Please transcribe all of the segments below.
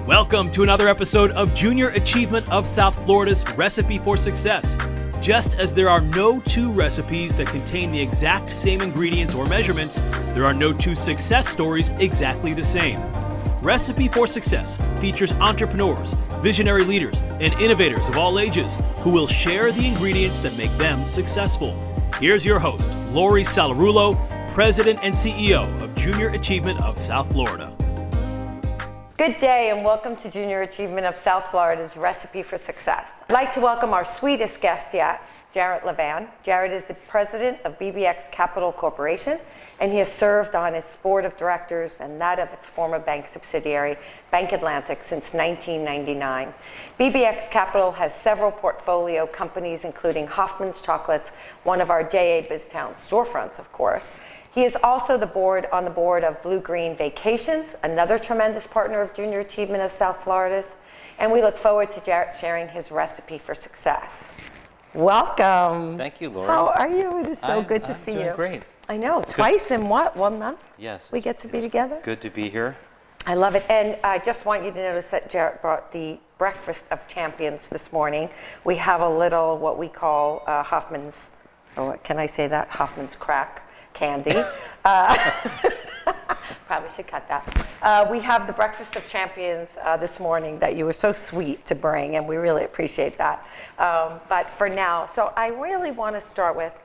Welcome to another episode of Junior Achievement of South Florida's Recipe for Success. Just as there are no two recipes that contain the exact same ingredients or measurements, there are no two success stories exactly the same. Recipe for Success features entrepreneurs, visionary leaders, and innovators of all ages who will share the ingredients that make them successful. Here's your host, Lori Salarulo, President and CEO of Junior Achievement of South Florida. Good day and welcome to Junior Achievement of South Florida's Recipe for Success. I'd like to welcome our sweetest guest yet, Jarett Levan. Jarett is the president of BBX Capital Corporation, and he has served on its board of directors and that of its former bank subsidiary, BankAtlantic, since 1999. BBX Capital has several portfolio companies, including Hoffman's Chocolates, one of our JA BizTown storefronts, of course. He is also on the board of Blue Green Vacations, another tremendous partner of Junior Achievement of South Florida's, and we look forward to Jarett sharing his recipe for success. Welcome. Thank you, Laura. How are you? It is so good to see you. I'm doing great. I know, It's twice in what, 1 month? Yes. We get to be together? Good to be here. I love it. And I just want you to notice that Jarett brought the Breakfast of Champions this morning. We have a little, what we call Hoffman's, can I say that? Hoffman's crack candy. Probably should cut that. We have the Breakfast of Champions this morning that you were so sweet to bring, and we really appreciate that. But for now, so I really want to start with,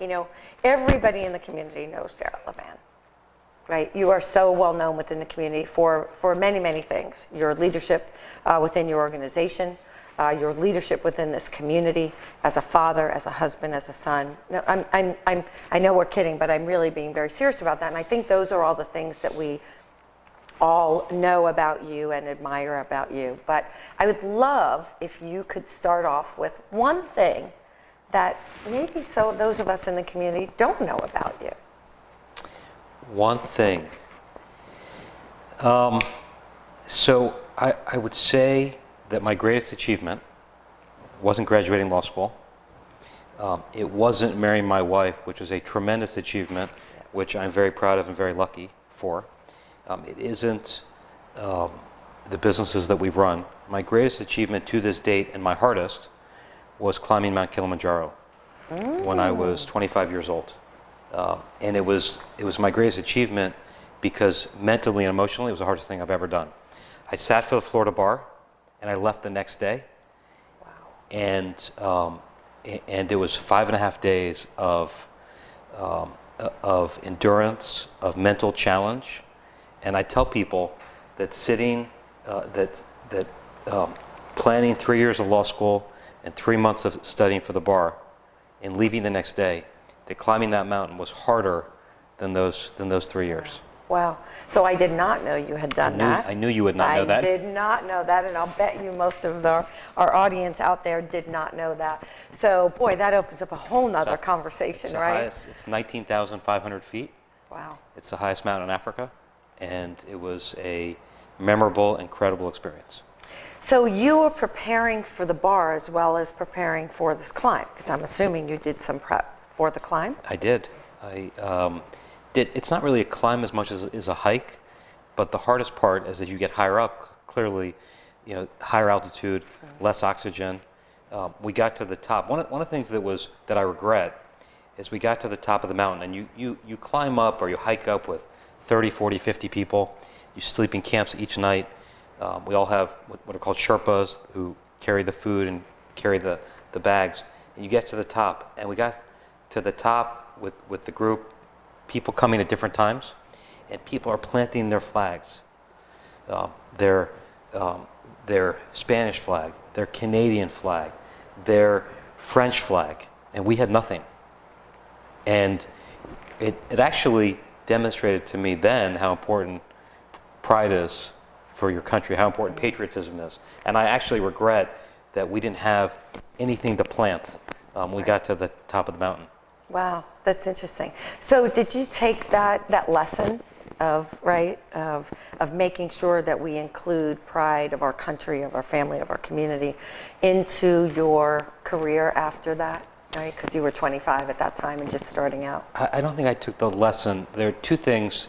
everybody in the community knows Jarett Levan, right? You are so well known within the community for many, many things. Your leadership within your organization, your leadership within this community, as a father, as a husband, as a son. No, I know we're kidding, but I'm really being very serious about that. And I think those are all the things that we all know about you and admire about you. But I would love if you could start off with one thing that maybe those of us in the community don't know about you. One thing. So I would say that my greatest achievement wasn't graduating law school. It wasn't marrying my wife, which was a tremendous achievement, which I'm very proud of and very lucky for. It isn't the businesses that we've run. My greatest achievement to this date and my hardest was climbing Mount Kilimanjaro when I was 25 years old. And it was my greatest achievement because mentally and emotionally it was the hardest thing I've ever done. I sat for the Florida bar and I left the next day. Wow. And it was 5.5 days of endurance, of mental challenge. And I tell people that planning 3 years of law school and 3 months of studying for the bar and leaving the next day, that climbing that mountain was harder than those 3 years. Wow. So I did not know you had done that. I knew you would not know that. I did not know that, and I'll bet you most of our audience out there did not know that. So, boy, that opens up a whole nother conversation, right? It's 19,500 feet. Wow. It's the highest mountain in Africa, and it was a memorable, incredible experience. So you were preparing for the bar as well as preparing for this climb, because I'm assuming you did some prep for the climb? I did. It's not really a climb as much as it is a hike, but the hardest part is as you get higher up, clearly, higher altitude, less oxygen. We got to the top. One of the things that I regret is we got to the top of the mountain, and you climb up or you hike up with 30, 40, 50 people. You sleep in camps each night. We all have what are called Sherpas who carry the food and carry the bags. And you get to the top, and we got to the top with the group, people coming at different times, and people are planting their flags, their Spanish flag, their Canadian flag, their French flag, and we had nothing. And it actually demonstrated to me then how important pride is for your country, how important patriotism is. And I actually regret that we didn't have anything to plant when we got to the top of the mountain. Wow, that's interesting. So did you take that lesson of making sure that we include pride of our country, of our family, of our community into your career after that, right? Because you were 25 at that time and just starting out. I don't think I took the lesson. There are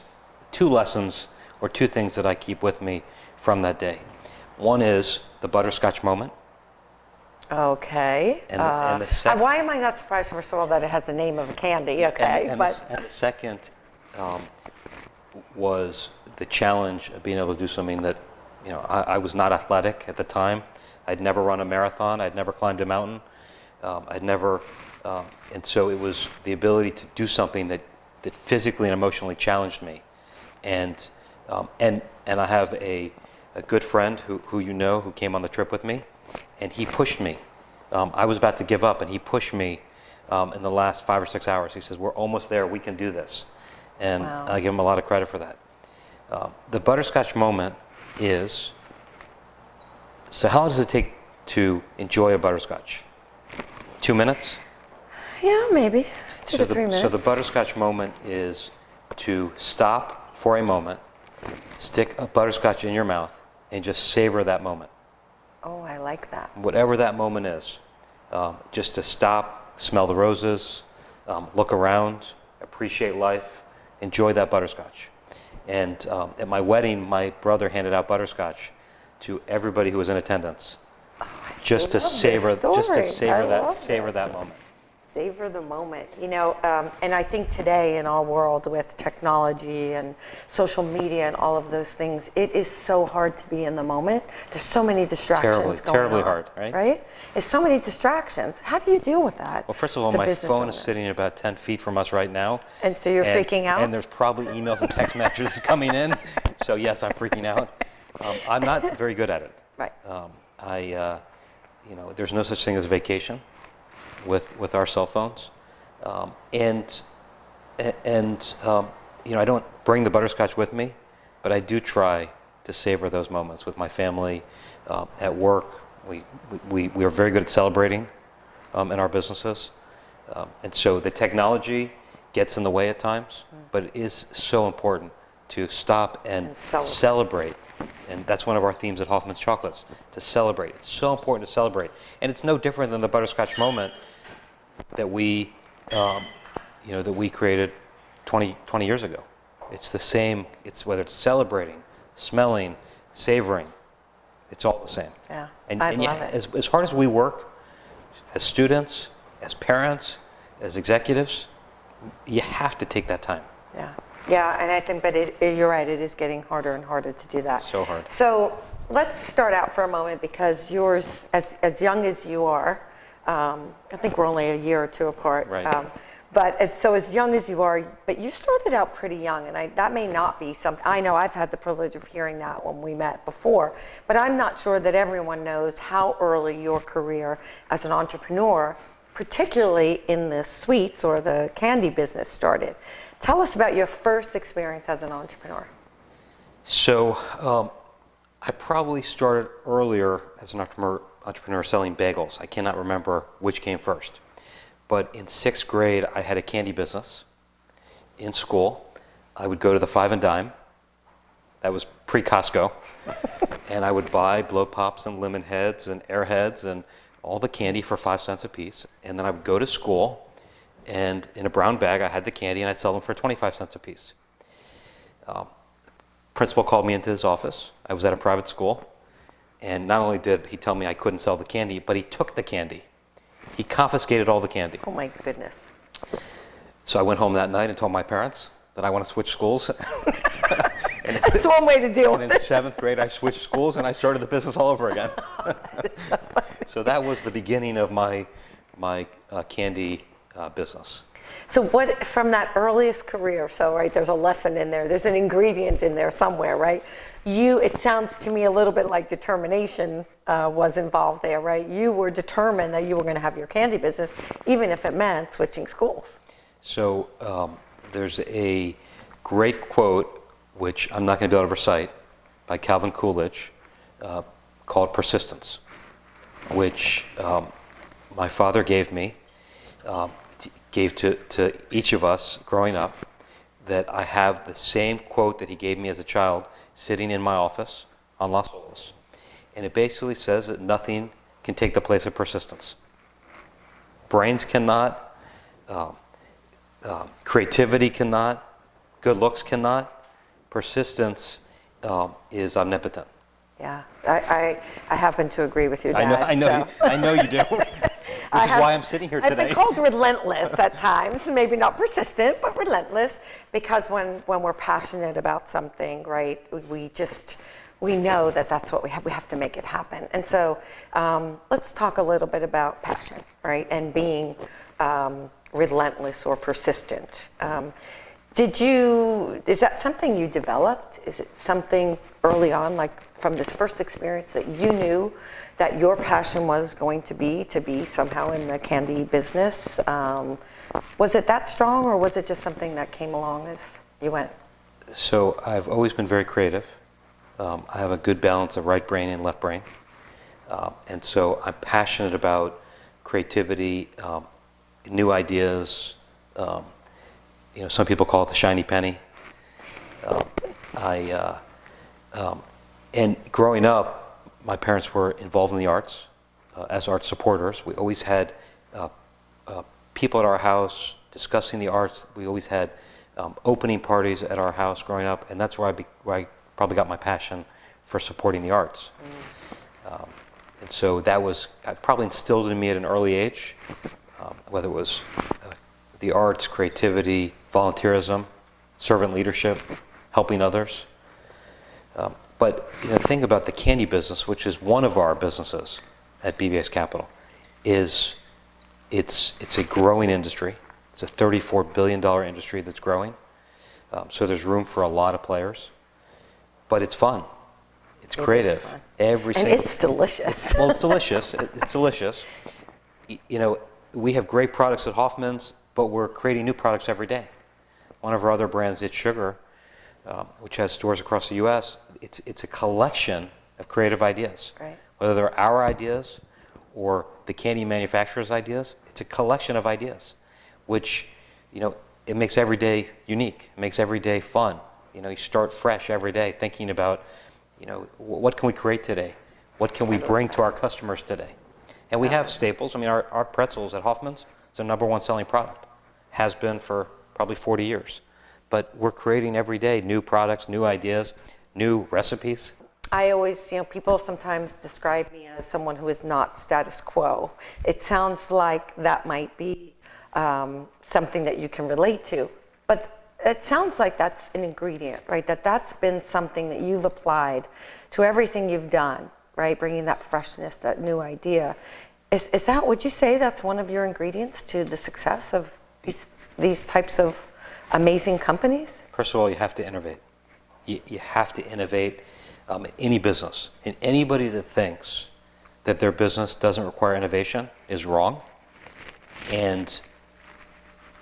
two lessons or two things that I keep with me from that day. One is the butterscotch moment. Okay. And the second, why am I not surprised, first of all, that it has the name of a candy? Okay. and the second was the challenge of being able to do something that, I was not athletic at the time. I'd never run a marathon. I'd never climbed a mountain. I'd never, and so it was the ability to do something that physically and emotionally challenged me. And I have a good friend who who came on the trip with me, and he pushed me. I was about to give up, and he pushed me in the last 5 or 6 hours. He says, "We're almost there. We can do this." And Wow. I give him a lot of credit for that. The butterscotch moment is, so how long does it take to enjoy a butterscotch? 2 minutes? Yeah, maybe 2 to 3 minutes. So the butterscotch moment is to stop for a moment, stick a butterscotch in your mouth, and just savor that moment. Oh, I like that. Whatever that moment is, just to stop, smell the roses, look around, appreciate life, enjoy that butterscotch. And at my wedding, my brother handed out butterscotch to everybody who was in attendance, just to savor that moment. Savor the moment. And I think today in our world with technology and social media and all of those things, it is so hard to be in the moment. There's so many distractions going on. Terribly hard, right? Right? There's so many distractions. How do you deal with that? Well, first of all, as a my business phone owner? is sitting about 10 feet from us right now. And so you're freaking out? And there's probably emails and text messages coming in. So yes, I'm freaking out. I'm not very good at it. Right. There's no such thing as vacation with our cell phones. I don't bring the butterscotch with me, but I do try to savor those moments with my family, at work. We are very good at celebrating in our businesses. And so the technology gets in the way at times, but it is so important to stop and celebrate. And that's one of our themes at Hoffman's Chocolates, to celebrate. It's so important to celebrate. And it's no different than the butterscotch moment that we created 20 years ago. It's the same. It's whether it's celebrating, smelling, savoring, it's all the same. Yeah, And I love it. as hard as we work, as students, as parents, as executives, you have to take that time. Yeah, and I think, but you're right, it is getting harder and harder to do that. So hard. So let's start out for a moment, because yours, as young as you are, I think we're only a year or two apart. Right. But as young as you are, but you started out pretty young, and that may not be something, I know I've had the privilege of hearing that when we met before, but I'm not sure that everyone knows how early your career as an entrepreneur, particularly in the sweets or the candy business, started. Tell us about your first experience as an entrepreneur. So I probably started earlier as an entrepreneur selling bagels. I cannot remember which came first. But in 6th grade, I had a candy business in school. I would go to the Five and Dime. That was pre-Costco. And I would buy blow pops and lemon heads and airheads and all the candy for 5 cents a piece. And then I would go to school, and in a brown bag, I had the candy, and I'd sell them for 25 cents a piece. Principal called me into his office. I was at a private school. And not only did he tell me I couldn't sell the candy, but he took the candy. He confiscated all the candy. Oh my goodness. So I went home that night and told my parents that I want to switch schools. That's one way to deal with it. And it. in 7th grade, I switched schools and I started the business all over again. So that was the beginning of my candy business. So what, from that earliest career, so right, there's a lesson in there, there's an ingredient in there somewhere, right? It sounds to me a little bit like determination was involved there, right? You were determined that you were going to have your candy business, even if it meant switching schools. So there's a great quote, which I'm not going to be able to recite, by Calvin Coolidge, called Persistence, which my father gave me, gave to each of us growing up, that I have the same quote that he gave me as a child sitting in my office on Las Olas. And it basically says that nothing can take the place of persistence. Brains cannot, creativity cannot, good looks cannot. Persistence is omnipotent. Yeah, I happen to agree with you, Dad. I know you do, which is why I'm sitting here today. I've been called relentless at times, maybe not persistent, but relentless, because when we're passionate about something, right, we know that that's what we have to make it happen. And so let's talk a little bit about passion, right, and being relentless or persistent. Is that something you developed? Is it something early on, like from this first experience, that you knew that your passion was going to be somehow in the candy business? Was it that strong, or was it just something that came along as you went? So I've always been very creative. I have a good balance of right brain and left brain. And so I'm passionate about creativity, new ideas. Some people call it the shiny penny. And growing up, my parents were involved in the arts as art supporters. We always had people at our house discussing the arts. We always had opening parties at our house growing up, and that's where I probably got my passion for supporting the arts. And so that was probably instilled in me at an early age, whether it was the arts, creativity, volunteerism, servant leadership, helping others. But the thing about the candy business, which is one of our businesses at BBX Capital, is it's a growing industry. It's a $34 billion industry that's growing. So there's room for a lot of players. But it's fun. It's creative. Fun. And it's delicious. Well, it's delicious. It's delicious. We have great products at Hoffman's, but we're creating new products every day. One of our other brands, It's Sugar, which has stores across the U.S., it's a collection of creative ideas. Right. Whether they're our ideas or the candy manufacturer's ideas, it's a collection of ideas, which, it makes every day unique. It makes every day fun. You start fresh every day thinking about, what can we create today? What can we bring to our customers today? And we have staples. I mean, our pretzels at Hoffman's is our #1 selling product. Has been for probably 40 years. But we're creating every day new products, new ideas, new recipes. I always, people sometimes describe me as someone who is not status quo. It sounds like that might be something that you can relate to. But it sounds like that's an ingredient, right? That's been something that you've applied to everything you've done, right? Bringing that freshness, that new idea. Is that, would you say that's one of your ingredients to the success of these types of amazing companies? First of all, you have to innovate. You have to innovate in any business. And anybody that thinks that their business doesn't require innovation is wrong. And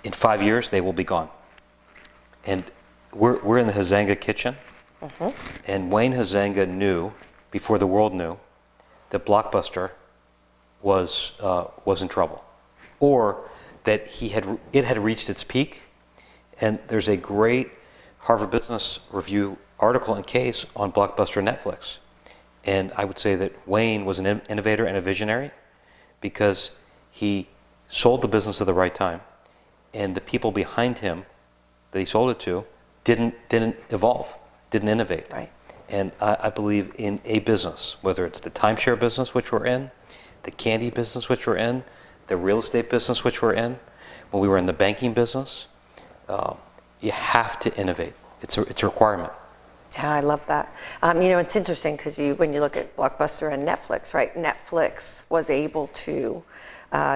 in 5 years, they will be gone. And we're in the Huizenga kitchen. Mm-hmm. And Wayne Huizenga knew, before the world knew, that Blockbuster was in trouble, or that it had reached its peak. And there's a great Harvard Business Review article and case on Blockbuster Netflix. And I would say that Wayne was an innovator and a visionary, because he sold the business at the right time, and the people behind him that he sold it to didn't evolve, didn't innovate. Right. And I believe in a business, whether it's the timeshare business which we're in, the candy business which we're in, the real estate business which we're in, when we were in the banking business, you have to innovate. It's a requirement. Yeah, I love that. It's interesting because when you look at Blockbuster and Netflix, right? Netflix was able to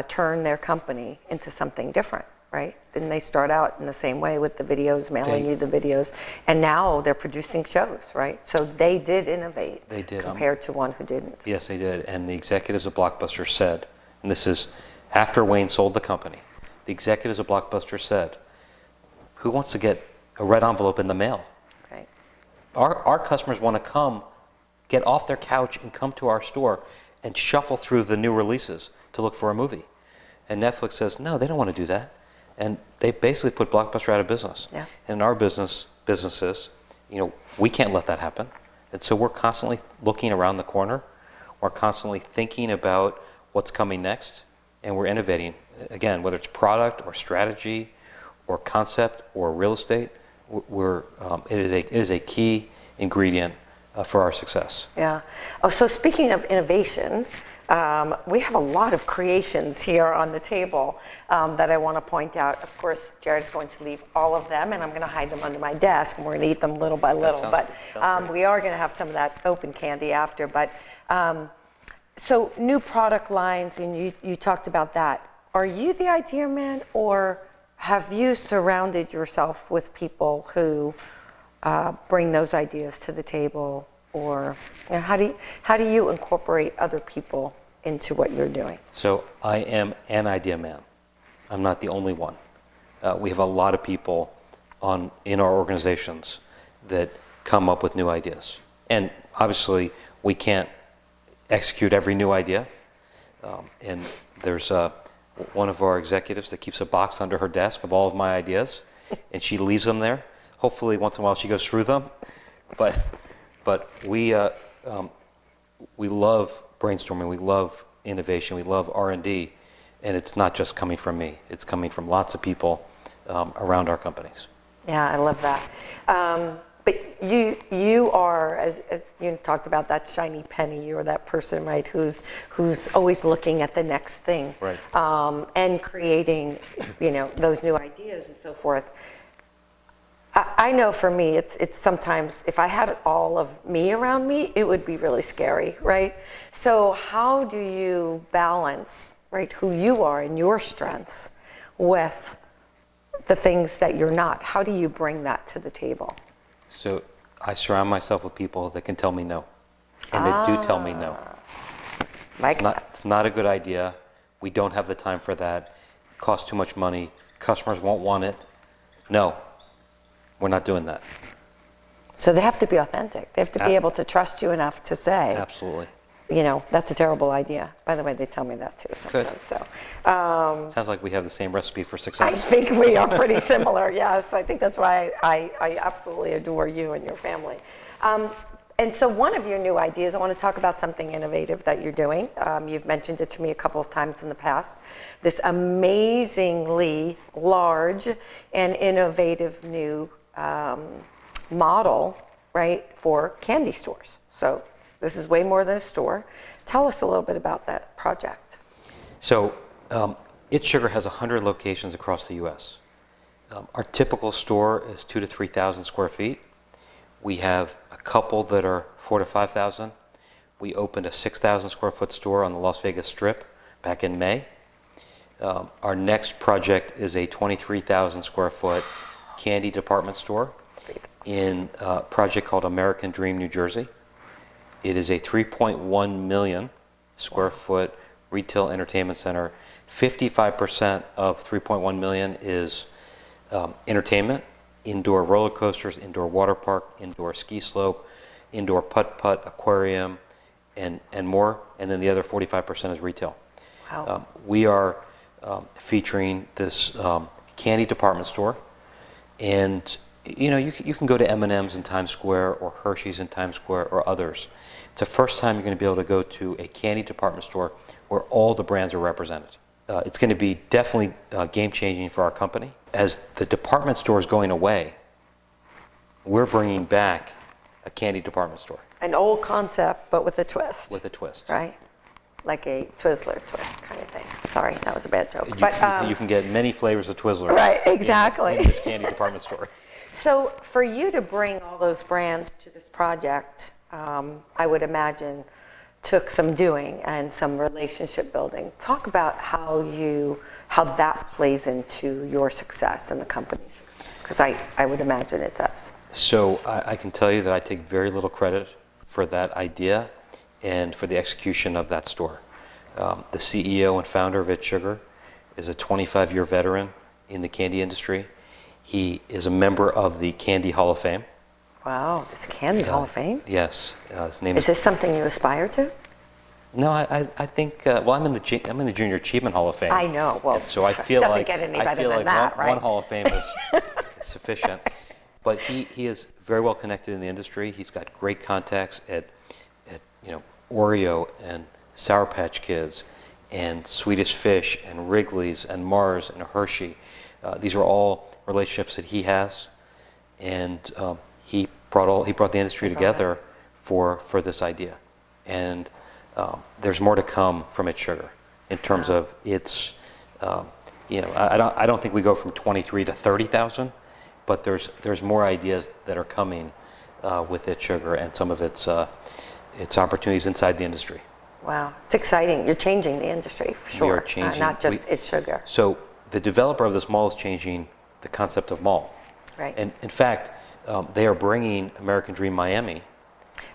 turn their company into something different, right? Didn't they start out in the same way with the videos, mailing you the videos, and now they're producing shows, right? So they did innovate. They did. Compared to one who didn't. Yes, they did. And the executives of Blockbuster said, and this is after Wayne sold the company, the executives of Blockbuster said, who wants to get a red envelope in the mail? Right. Our customers want to come, get off their couch and come to our store and shuffle through the new releases to look for a movie. And Netflix says, no, they don't want to do that. And they basically put Blockbuster out of business. Yeah. And in our businesses, we can't let that happen. And so we're constantly looking around the corner. We're constantly thinking about what's coming next, and we're innovating. Again, whether it's product or strategy or concept or real estate, it is a key ingredient for our success. Yeah. Oh, so speaking of innovation, we have a lot of creations here on the table that I want to point out. Of course, Jared's going to leave all of them, and I'm going to hide them under my desk, and we're going to eat them little by little. But we are going to have some of that open candy after. But so new product lines, and you talked about that. Are you the idea man, or have you surrounded yourself with people who bring those ideas to the table? Or how do you incorporate other people into what you're doing? So I am an idea man. I'm not the only one. We have a lot of people in our organizations that come up with new ideas. And obviously, we can't execute every new idea. And there's one of our executives that keeps a box under her desk of all of my ideas, and she leaves them there. Hopefully, once in a while, she goes through them. But we love brainstorming, we love innovation, we love R&D, and it's not just coming from me. It's coming from lots of people around our companies. Yeah, I love that. But you are, as you talked about, that shiny penny, or that person, right, who's always looking at the next thing, right, and creating, those new ideas and so forth. I know for me, it's sometimes, if I had all of me around me, it would be really scary, right? So how do you balance, right, who you are and your strengths with the things that you're not? How do you bring that to the table? So I surround myself with people that can tell me no, and they do tell me no. It's not a good idea. We don't have the time for that. It costs too much money. Customers won't want it. No. We're not doing that. So they have to be authentic. They have to be able to trust you enough to say, absolutely, that's a terrible idea. By the way, they tell me that too sometimes. Good. So sounds like we have the same recipe for success. I think we are pretty similar. Yes, I think that's why I absolutely adore you and your family. And so one of your new ideas, I want to talk about something innovative that you're doing. You've mentioned it to me a couple of times in the past. This amazingly large and innovative new model, right, for candy stores. So this is way more than a store. Tell us a little bit about that project. So It's Sugar has 100 locations across the U.S. Our typical store is 2,000 to 3,000 square feet. We have a couple that are 4,000 to 5,000. We opened a 6,000 square foot store on the Las Vegas Strip back in May. Our next project is a 23,000 square foot candy department store in a project called American Dream, New Jersey. It is a 3.1 million square foot retail entertainment center. 55% of 3.1 million is entertainment, indoor roller coasters, indoor water park, indoor ski slope, indoor putt-putt, aquarium, and more. And then the other 45% is retail. Wow. We are featuring this candy department store, and you can go to M&M's in Times Square or Hershey's in Times Square or others. It's the first time you're going to be able to go to a candy department store where all the brands are represented. It's going to be definitely game-changing for our company. As the department store is going away, we're bringing back a candy department store. An old concept, but with a twist. With a twist. Right? Like a Twizzler twist kind of thing. Sorry, that was a bad joke. You can get many flavors of Twizzlers. Right, exactly. In this candy department store. So for you to bring all those brands to this project, I would imagine took some doing and some relationship building. Talk about how that plays into your success and the company's success, because I would imagine it does. So I can tell you that I take very little credit for that idea and for the execution of that store. The CEO and founder of It's Sugar is a 25-year veteran in the candy industry. He is a member of the Candy Hall of Fame. Wow, it's Candy Hall of Fame? Yes. His name is this something you aspire to? No, I think, well, I'm in the Junior Achievement Hall of Fame. I know. Well, so I feel doesn't like, get any better than that, right? One Hall of Fame is sufficient. But he is very well connected in the industry. He's got great contacts at Oreo and Sour Patch Kids and Swedish Fish and Wrigley's and Mars and Hershey. These are all relationships that he has, and he brought the industry together for this idea. And there's more to come from It's Sugar in terms of its, I don't think we go from 23 to 30,000, but there's more ideas that are coming with It's Sugar and some of its opportunities inside the industry. Wow, it's exciting. You're changing the industry for sure. We are changing. Not just It's Sugar. So the developer of this mall is changing the concept of mall. Right. And in fact, they are bringing American Dream Miami.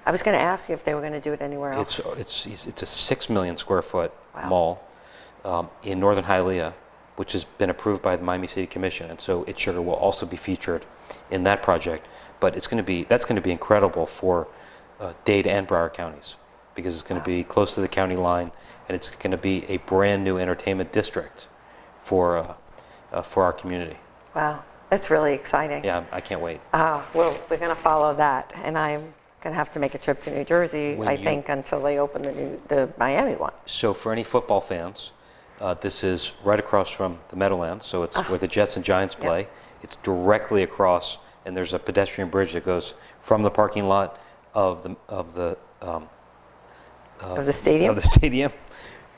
I was going to ask you if they were going to do it anywhere else. It's a 6 million square foot Wow. mall in northern Hialeah, which has been approved by the Miami City Commission, and so It's Sugar will also be featured in that project. But that's going to be incredible for Dade and Broward counties, because it's going to be close to the county line, and it's going to be a brand new entertainment district for our community. Wow, that's really exciting. Yeah, I can't wait. Well, we're going to follow that, and I'm going to have to make a trip to New Jersey, I think, until they open the Miami one. So for any football fans, this is right across from the Meadowlands, so it's where the Jets and Giants play. It's directly across, and there's a pedestrian bridge that goes from the parking lot of the stadium? Of the stadium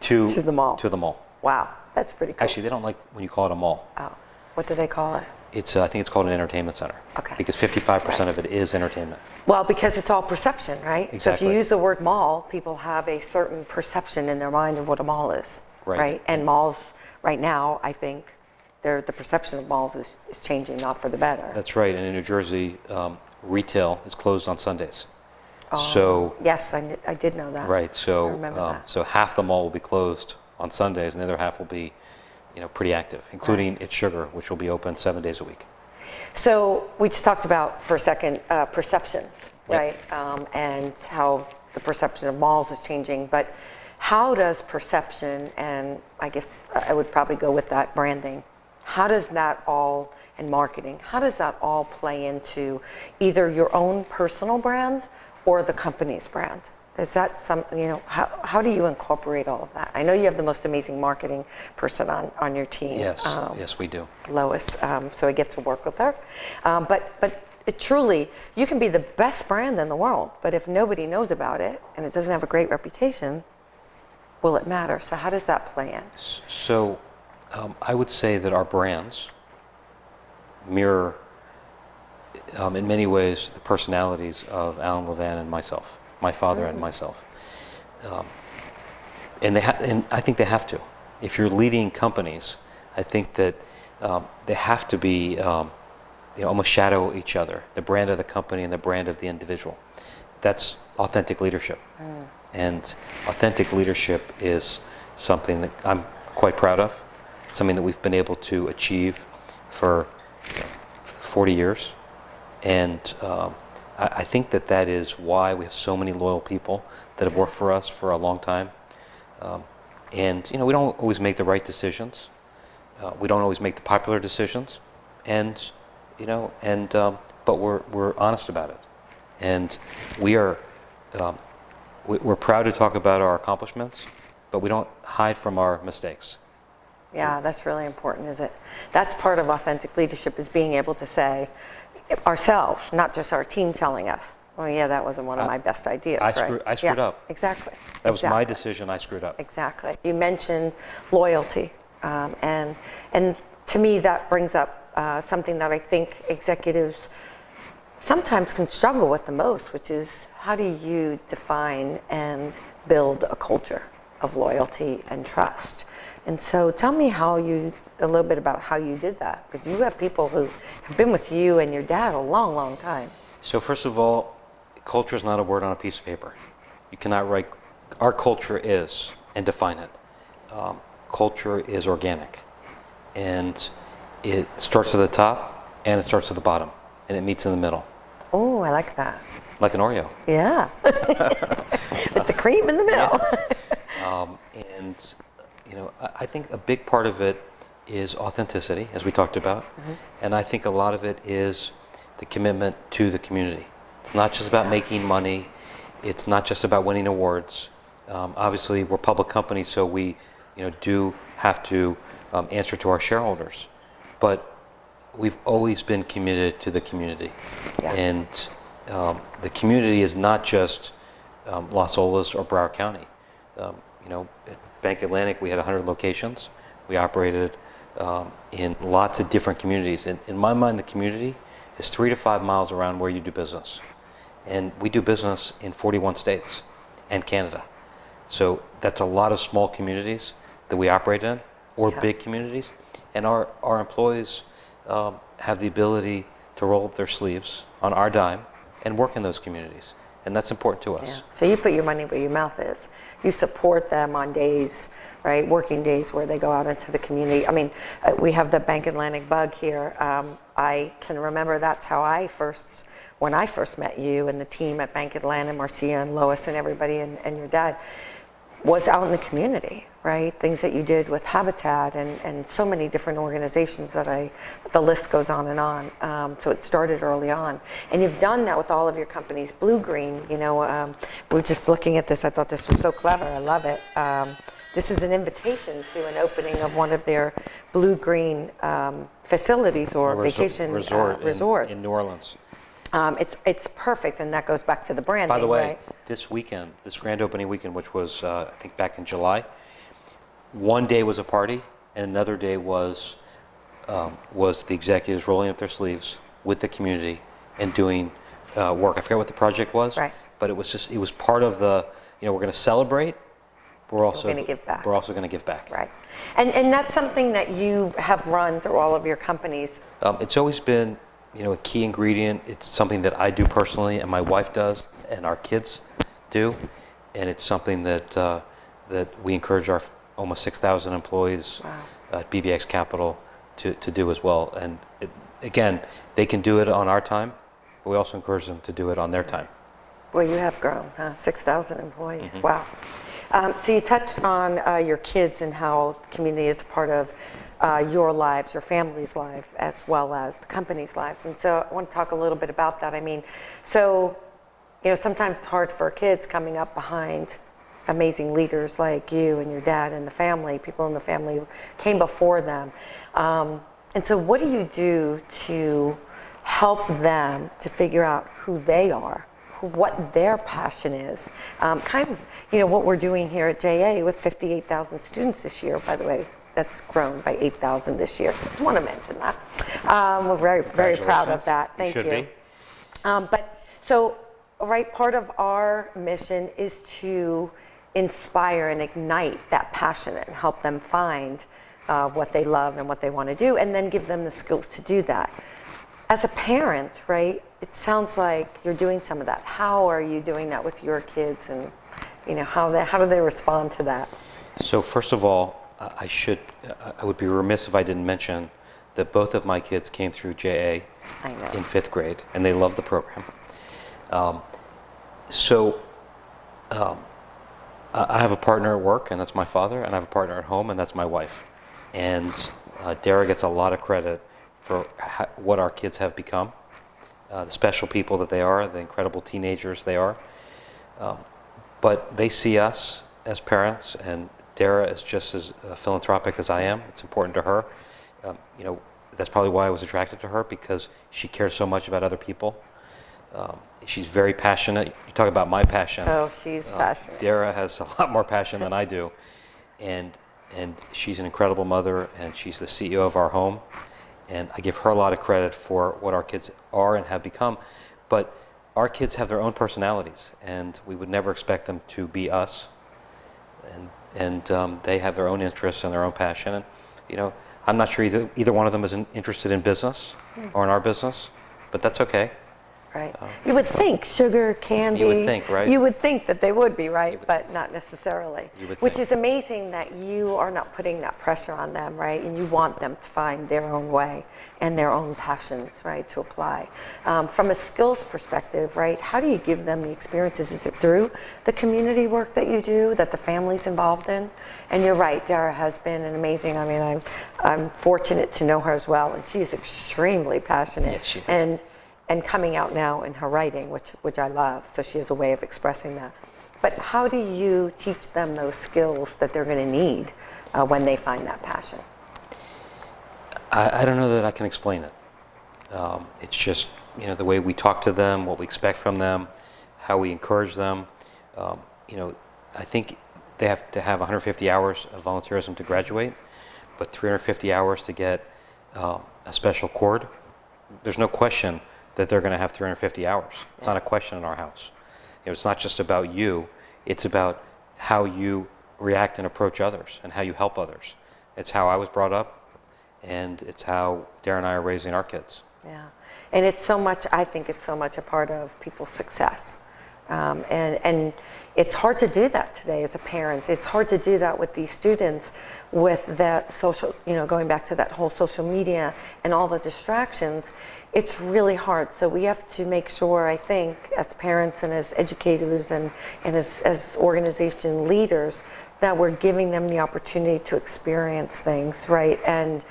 to the mall. To the mall. Wow, that's pretty cool. Actually, they don't like when you call it a mall. Oh, what do they call it? I think it's called an entertainment center. Okay. Because 55% of it is entertainment. Well, because it's all perception, right? Exactly. So if you use the word mall, people have a certain perception in their mind of what a mall is, Right. And malls, right now, I think, the perception of malls is changing, not for the better. That's right. And in New Jersey, retail is closed on Sundays. Oh, So yes, I did know that. right. So I remember that. so half the mall will be closed on Sundays, and the other half will be, pretty active, including It's Sugar, which will be open 7 days a week. So we just talked about, for a second, perception, Yep. right? And how the perception of malls is changing. But how does perception, and I guess I would probably go with that, branding, how does that all, and marketing, how does that all play into either your own personal brand or the company's brand? Is that how do you incorporate all of that? I know you have the most amazing marketing person on your team. Yes, yes, we do. Lois, so I get to work with her. But it truly, you can be the best brand in the world, but if nobody knows about it and it doesn't have a great reputation, will it matter? So how does that play in? So I would say that our brands mirror, in many ways, the personalities of Alan Levan and myself, my father and myself. And I think they have to. If you're leading companies, I think that they have to be, almost shadow each other, the brand of the company and the brand of the individual. That's authentic leadership. And authentic leadership is something that I'm quite proud of, something that we've been able to achieve for 40 years. And I think that is why we have so many loyal people that have worked for us for a long time. And we don't always make the right decisions. We don't always make the popular decisions, but we're honest about it. And we're proud to talk about our accomplishments, but we don't hide from our mistakes. Yeah, that's really important, is it? That's part of authentic leadership, is being able to say ourselves, not just our team telling us, oh yeah, that wasn't one of my best ideas, I right? screwed up. Exactly. That was my decision, I screwed up. Exactly. You mentioned loyalty, and to me that brings up something that I think executives sometimes can struggle with the most, which is how do you define and build a culture of loyalty and trust? And so tell me a little bit about how you did that, because you have people who have been with you and your dad a long, long time. So first of all, culture is not a word on a piece of paper. You cannot write, our culture is, and define it. Culture is organic. And it starts at the top and it starts at the bottom, and it meets in the middle. Oh, I like that. Like an Oreo. Yeah. With the cream in the middle. Yes. I think a big part of it is authenticity, as we talked about. And I think a lot of it is the commitment to the community. It's not just about making money. It's not just about winning awards. Obviously, we're a public company, so we do have to answer to our shareholders. But we've always been committed to the community. Yeah. And the community is not just Las Olas or Broward County. At BankAtlantic, we had 100 locations. We operated in lots of different communities. In my mind, the community is 3 to 5 miles around where you do business. And we do business in 41 states and Canada. So that's a lot of small communities that we operate in, or big communities. And our employees have the ability to roll up their sleeves on our dime and work in those communities. And that's important to us. Yeah. So you put your money where your mouth is. You support them on days, right, working days where they go out into the community. I mean, we have the BankAtlantic bug here. I can remember that's how when I first met you and the team at BankAtlantic, Marcia and Lois and everybody and your dad, was out in the community, right? Things that you did with Habitat and so many different organizations that the list goes on and on. So it started early on. And you've done that with all of your companies. Blue Green, we were just looking at this. I thought this was so clever. I love it. This is an invitation to an opening of one of their Blue Green facilities or vacation resorts. In New Orleans. It's perfect, and that goes back to the branding. By the way, right? this weekend, this grand opening weekend, which was I think back in July, one day was a party, and another day was the executives rolling up their sleeves with the community and doing work. I forget what the project was, right. But it was part of the, we're going to celebrate, but we're also going to give back. We're also going to give back. Right, and that's something that you have run through all of your companies. It's always been, a key ingredient. It's something that I do personally, and my wife does, and our kids do, and it's something that we encourage our almost 6,000 employees at BBX Capital to do as well. And again, they can do it on our time, but we also encourage them to do it on their time. Well, you have grown, 6,000 employees. Mm-hmm. Wow. So you touched on your kids and how community is a part of your lives, your family's life, as well as the company's lives. And so I want to talk a little bit about that. I mean, so, sometimes it's hard for kids coming up behind amazing leaders like you and your dad and the family, people in the family who came before them. And so what do you do to help them to figure out who they are, what their passion is? Kind of, what we're doing here at JA with 58,000 students this year, by the way. That's grown by 8,000 this year. Just want to mention that. We're very, very proud of that. Thank you. But so, right, part of our mission is to inspire and ignite that passion and help them find what they love and what they want to do, and then give them the skills to do that. As a parent, right, it sounds like you're doing some of that. How are you doing that with your kids, and how do they respond to that? So first of all, I would be remiss if I didn't mention that both of my kids came through JA in 5th grade, and they love the program. I have a partner at work, and that's my father, and I have a partner at home, and that's my wife. And Dara gets a lot of credit for what our kids have become, the special people that they are, the incredible teenagers they are. But they see us as parents, and Dara is just as philanthropic as I am. It's important to her. That's probably why I was attracted to her, because she cares so much about other people. She's very passionate. You talk about my passion. Oh, she's passionate. Dara has a lot more passion than I do. And she's an incredible mother, and she's the CEO of our home. And I give her a lot of credit for what our kids are and have become. But our kids have their own personalities, and we would never expect them to be us. And they have their own interests and their own passion. And, I'm not sure either one of them is interested in business or in our business, but that's okay. Right. You would think sugar, candy. You would think, right? You would think that they would be, right? But not necessarily. Which is amazing that you are not putting that pressure on them, right? And you want them to find their own way and their own passions, right, to apply. From a skills perspective, right, how do you give them the experiences? Is it through the community work that you do, that the family's involved in? And you're right, Dara has been an amazing, I'm fortunate to know her as well, and she's extremely passionate. Yes, she is. And coming out now in her writing, which I love, so she has a way of expressing that. But how do you teach them those skills that they're going to need when they find that passion? I don't know that I can explain it. It's just the way we talk to them, what we expect from them, how we encourage them. I think they have to have 150 hours of volunteerism to graduate, but 350 hours to get a special cord. There's no question that they're going to have 350 hours. It's not a question in our house. It's not just about you. It's about how you react and approach others and how you help others. It's how I was brought up, and it's how Darren and I are raising our kids. Yeah, and it's so much, I think it's so much a part of people's success. And it's hard to do that today as a parent. It's hard to do that with these students with that social, going back to that whole social media and all the distractions. It's really hard. So we have to make sure, I think, as parents and as educators and as organization leaders, that we're giving them the opportunity to experience things, right? And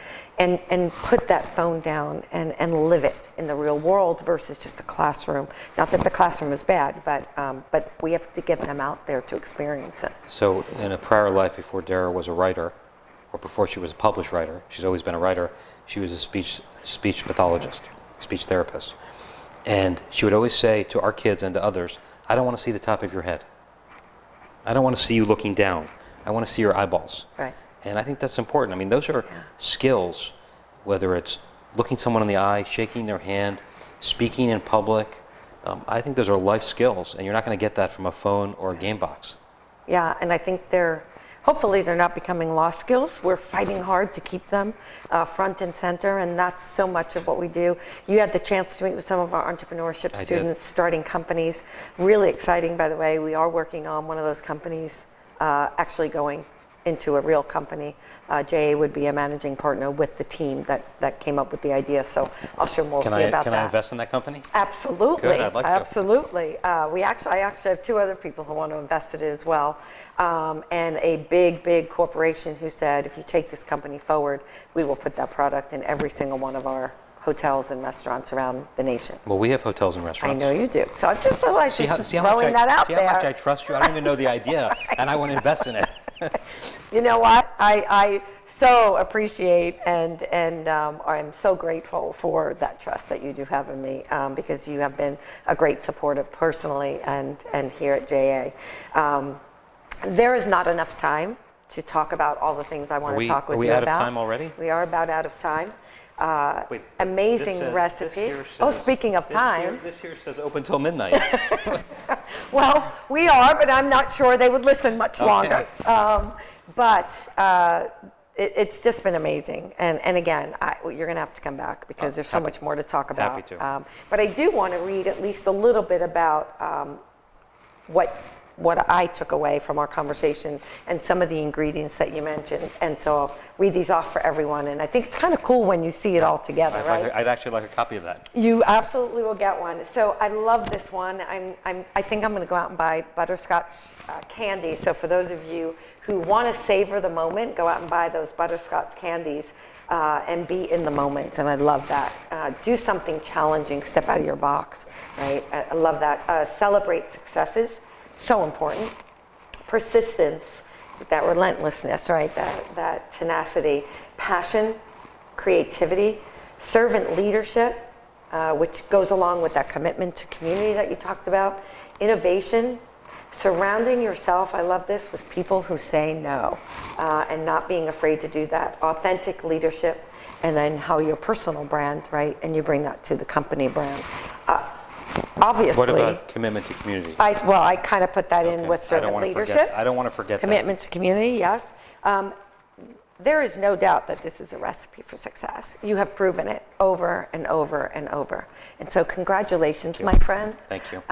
put that phone down and live it in the real world versus just a classroom. Not that the classroom is bad, but we have to get them out there to experience it. So in a prior life before Dara was a writer, or before she was a published writer, she's always been a writer, she was a speech pathologist, speech therapist. And she would always say to our kids and to others, I don't want to see the top of your head. I don't want to see you looking down. I want to see your eyeballs. Right. And I think that's important. I mean, those are skills, whether it's looking someone in the eye, shaking their hand, speaking in public. I think those are life skills, and you're not going to get that from a phone or a game box. Yeah, and I think hopefully they're not becoming lost skills. We're fighting hard to keep them front and center, and that's so much of what we do. You had the chance to meet with some of our entrepreneurship students starting companies. Really exciting, by the way. We are working on one of those companies actually going into a real company. JA would be a managing partner with the team that came up with the idea. So I'll share more with you about that. Can I invest in that company? Absolutely. Good, I'd like to. Absolutely. I actually have two other people who want to invest in it as well. And a big corporation who said, if you take this company forward, we will put that product in every single one of our hotels and restaurants around the nation. Well, we have hotels and restaurants. I know you do. So I'm just throwing that out there. See how much I trust you? I don't even know the idea, and I want to invest in it. You know what? I so appreciate and I'm so grateful for that trust that you do have in me, because you have been a great supporter personally and here at JA. There is not enough time to talk about all the things I want to talk with you about. Are we out of time already? We are about out of time. Wait, amazing recipe. Speaking of time. This here says open till midnight. Well, we are, but I'm not sure they would listen much longer. It's just been amazing. And again, you're going to have to come back because there's so much more to talk about. Happy to. But I do want to read at least a little bit about what I took away from our conversation and some of the ingredients that you mentioned. And so I'll read these off for everyone. And I think it's kind of cool when you see it all together, right? I'd actually like a copy of that. You absolutely will get one. So I love this one. I think I'm going to go out and buy butterscotch candy. So for those of you who want to savor the moment, go out and buy those butterscotch candies and be in the moment. And I love that. Do something challenging. Step out of your box, right? I love that. Celebrate successes. So important. Persistence, that relentlessness, right? That tenacity. Passion, creativity, servant leadership, which goes along with that commitment to community that you talked about. Innovation, surrounding yourself, I love this, with people who say no, and not being afraid to do that. Authentic leadership, and then how your personal brand, right? And you bring that to the company brand. Obviously. What about commitment to community? I kind of put that in with servant leadership. I don't want to forget commitment to community, yes. There is no doubt that this is a recipe for success. You have proven it over and over and over. And so congratulations, my friend. Thank you.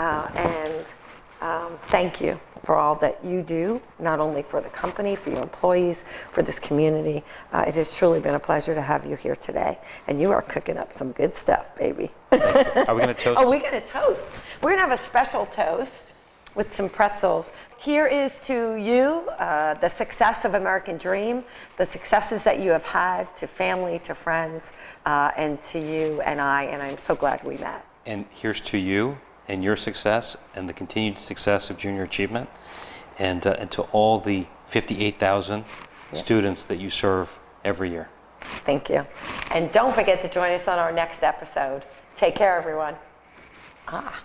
Thank you for all that you do, not only for the company, for your employees, for this community. It has truly been a pleasure to have you here today. And you are cooking up some good stuff, baby. Are we going to toast? Oh, we're going to toast. We're going to have a special toast with some pretzels. Here is to you, the success of American Dream, the successes that you have had, to family, to friends, and to you and I, and I'm so glad we met. And here's to you and your success and the continued success of Junior Achievement, and to all the 58,000 students that you serve every year. Thank you. And don't forget to join us on our next episode. Take care, everyone. Ah.